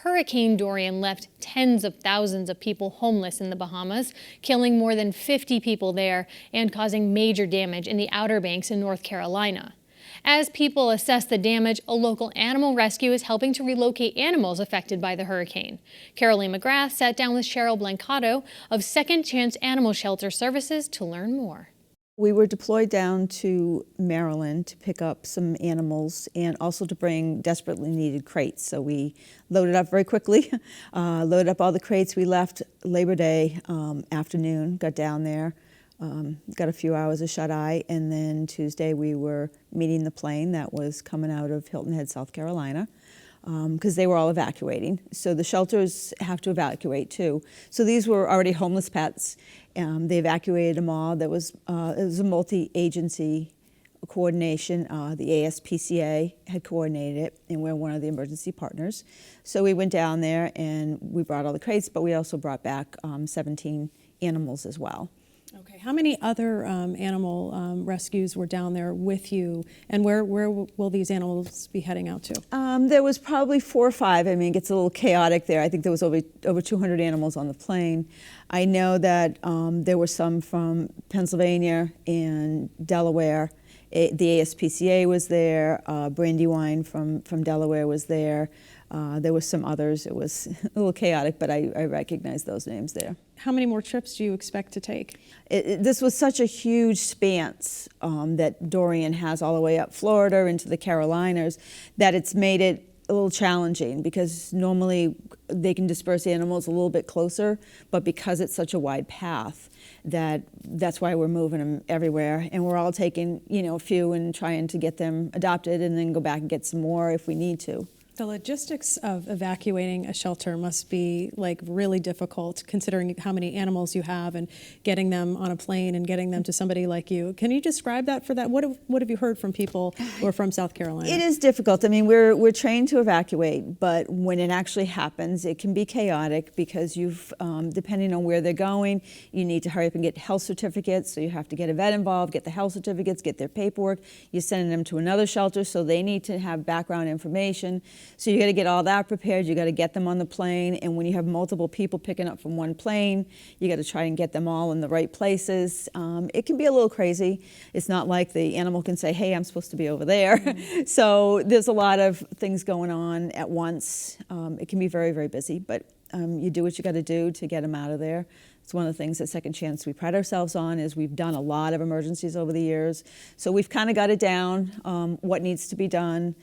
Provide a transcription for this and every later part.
Hurricane Dorian left tens of thousands of people homeless in the Bahamas, killing more than 50 people there and causing major damage in the Outer Banks in North Carolina. As people assess the damage, a local animal rescue is helping to relocate animals affected by the hurricane. Carolee McGrath sat down with Sheryl Blancato of Second Chance Animal Shelter Services to learn more. We were deployed down to Maryland to pick up some animals and also to bring desperately needed crates. So we loaded up very quickly, loaded up all the crates. We left Labor Day afternoon, got down there, got a few hours of shut-eye, and then Tuesday we were meeting the plane that was coming out of Hilton Head, South Carolina, because they were all evacuating. So the shelters have to evacuate too. So these were already homeless pets. They evacuated them all. It was a multi-agency coordination. The ASPCA had coordinated it, and we're one of the emergency partners. So we went down there and we brought all the crates, but we also brought back 17 animals as well. Okay, how many other animal rescues were down there with you, and where will these animals be heading out to? There was probably 4 or 5. I mean, it gets a little chaotic there. I think there was over 200 animals on the plane. I know that there were some from Pennsylvania and Delaware. The ASPCA was there. Brandywine from Delaware was there. There were some others. It was a little chaotic, but I recognize those names there. How many more trips do you expect to take? This was such a huge span that Dorian has all the way up Florida into the Carolinas that it's made it a little challenging, because normally they can disperse animals a little bit closer, but because it's such a wide path, that's why we're moving them everywhere, and we're all taking a few and trying to get them adopted and then go back and get some more if we need to. The logistics of evacuating a shelter must be really difficult, considering how many animals you have and getting them on a plane and getting them to somebody like you. Can you describe that for that? What have you heard from people who are from South Carolina? It is difficult. I mean, we're trained to evacuate, but when it actually happens, it can be chaotic, because depending on where they're going, you need to hurry up and get health certificates. So you have to get a vet involved, get the health certificates, get their paperwork. You're sending them to another shelter, so they need to have background information. So you got to get all that prepared. You got to get them on the plane, and when you have multiple people picking up from one plane, you got to try and get them all in the right places. It can be a little crazy. It's not like the animal can say, "Hey, I'm supposed to be over there." Mm-hmm. So there's a lot of things going on at once. It can be very, very busy, but you do what you got to do to get them out of there. It's one of the things at Second Chance we pride ourselves on, is we've done a lot of emergencies over the years. So we've kind of got it down, what needs to be done.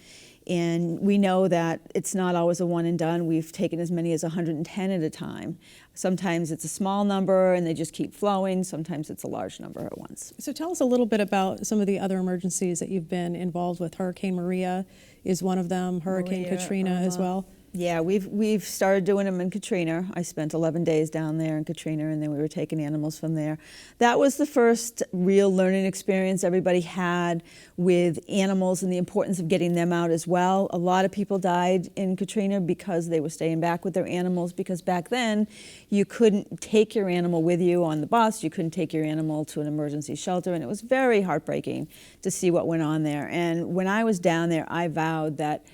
And we know that it's not always a one and done. We've taken as many as 110 at a time. Sometimes it's a small number and they just keep flowing. Sometimes it's a large number at once. So tell us a little bit about some of the other emergencies that you've been involved with. Hurricane Maria is one of them, Hurricane Katrina as well. Yeah, we've started doing them in Katrina. I spent 11 days down there in Katrina, and then we were taking animals from there. That was the first real learning experience everybody had with animals and the importance of getting them out as well. A lot of people died in Katrina because they were staying back with their animals, because back then you couldn't take your animal with you on the bus, you couldn't take your animal to an emergency shelter, and it was very heartbreaking to see what went on there. And when I was down there, I vowed that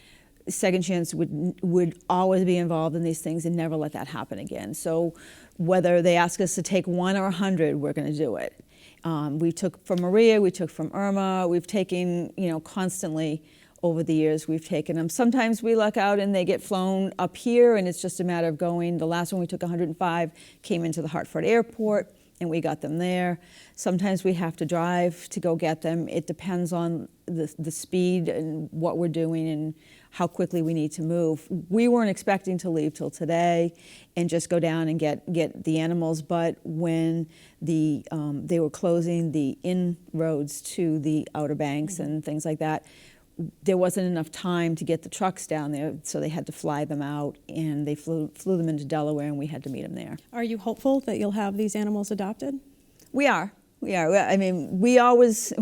Second Chance would always be involved in these things and never let that happen again. So whether they ask us to take 1 or 100, we're going to do it. We took from Maria, we took from Irma, we've taken, constantly over the years, we've taken them. Sometimes we luck out and they get flown up here, and it's just a matter of going. The last one we took 105 came into the Hartford airport, and we got them there. Sometimes we have to drive to go get them. It depends on the speed and what we're doing and how quickly we need to move. We weren't expecting to leave till today and just go down and get the animals, but when they were closing the inroads to the Outer Banks and things like that, there wasn't enough time to get the trucks down there, so they had to fly them out, and they flew them into Delaware, and we had to meet them there. Are you hopeful that you'll have these animals adopted? We are. I mean, we always take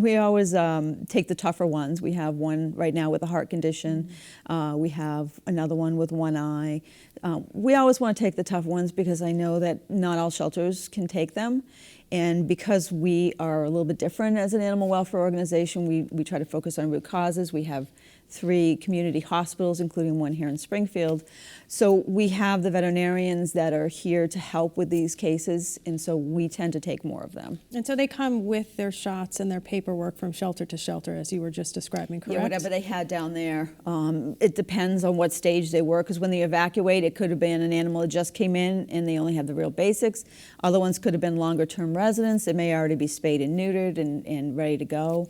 the tougher ones. We have one right now with a heart condition. We have another one with one eye. We always want to take the tough ones, because I know that not all shelters can take them. And because we are a little bit different as an animal welfare organization, we try to focus on root causes. We have 3 community hospitals, including one here in Springfield. So we have the veterinarians that are here to help with these cases, and so we tend to take more of them. And so they come with their shots and their paperwork from shelter to shelter, as you were just describing, correct? Yeah, whatever they had down there. It depends on what stage they were, because when they evacuate, it could have been an animal that just came in and they only have the real basics. Other ones could have been longer-term residents. They may already be spayed and neutered and ready to go.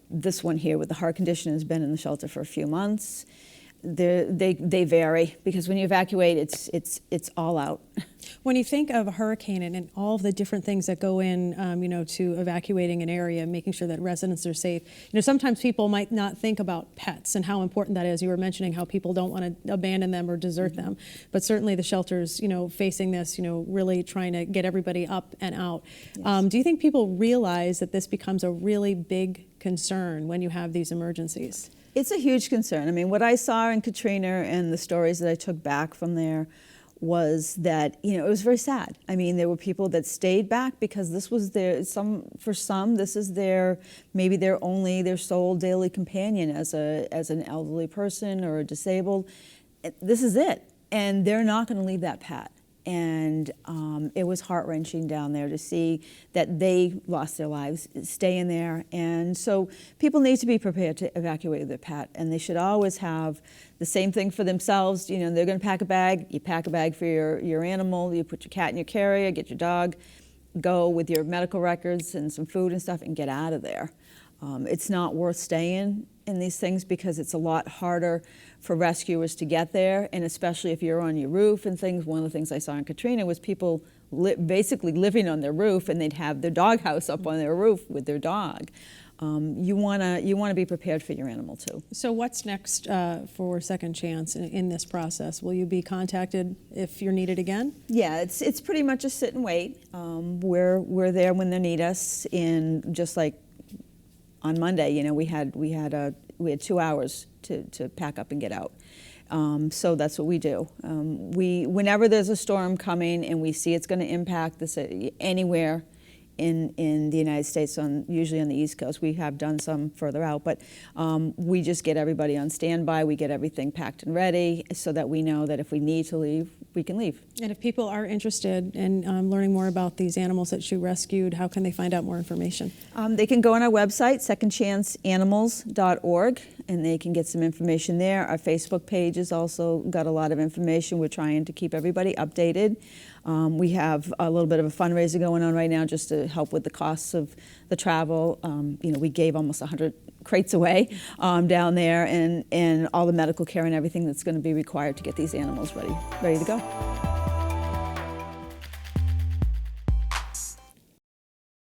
This one here with the heart condition has been in the shelter for a few months. They vary, because when you evacuate, it's all out. When you think of a hurricane and all of the different things that go in, to evacuating an area, making sure that residents are safe, sometimes people might not think about pets and how important that is. You were mentioning how people don't want to abandon them or desert them, but certainly the shelters, facing this, really trying to get everybody up and out. Yes. Do you think people realize that this becomes a really big concern when you have these emergencies? It's a huge concern. I mean, what I saw in Katrina and the stories that I took back from there was that, it was very sad. I mean, there were people that stayed back because this was for some, this is maybe their sole daily companion as an elderly person or a disabled. This is it. And they're not going to leave that pet. And it was heart-wrenching down there to see that they lost their lives staying there. And so people need to be prepared to evacuate their pet, and they should always have the same thing for themselves. They're going to pack a bag. You pack a bag for your animal. You put your cat in your carrier, get your dog, go with your medical records and some food and stuff, and get out of there. It's not worth staying in these things because it's a lot harder for rescuers to get there, and especially if you're on your roof and things. One of the things I saw in Katrina was people basically living on their roof, and they'd have their doghouse up on their roof with their dog. You want to be prepared for your animal too. So what's next for Second Chance in this process? Will you be contacted if you're needed again? Yeah, it's pretty much a sit and wait. We're there when they need us, and just like on Monday, we had 2 hours to pack up and get out. So that's what we do. Whenever there's a storm coming and we see it's going to impact this anywhere in the United States, usually on the East Coast. We have done some further out, but we just get everybody on standby. We get everything packed and ready so that we know that if we need to leave, we can leave. And if people are interested in learning more about these animals that you rescued, how can they find out more information? They can go on our website, secondchanceanimals.org, and they can get some information there. Our Facebook page has also got a lot of information. We're trying to keep everybody updated. We have a little bit of a fundraiser going on right now just to help with the costs of the travel. We gave almost 100 crates away down there, and all the medical care and everything that's going to be required to get these animals ready to go.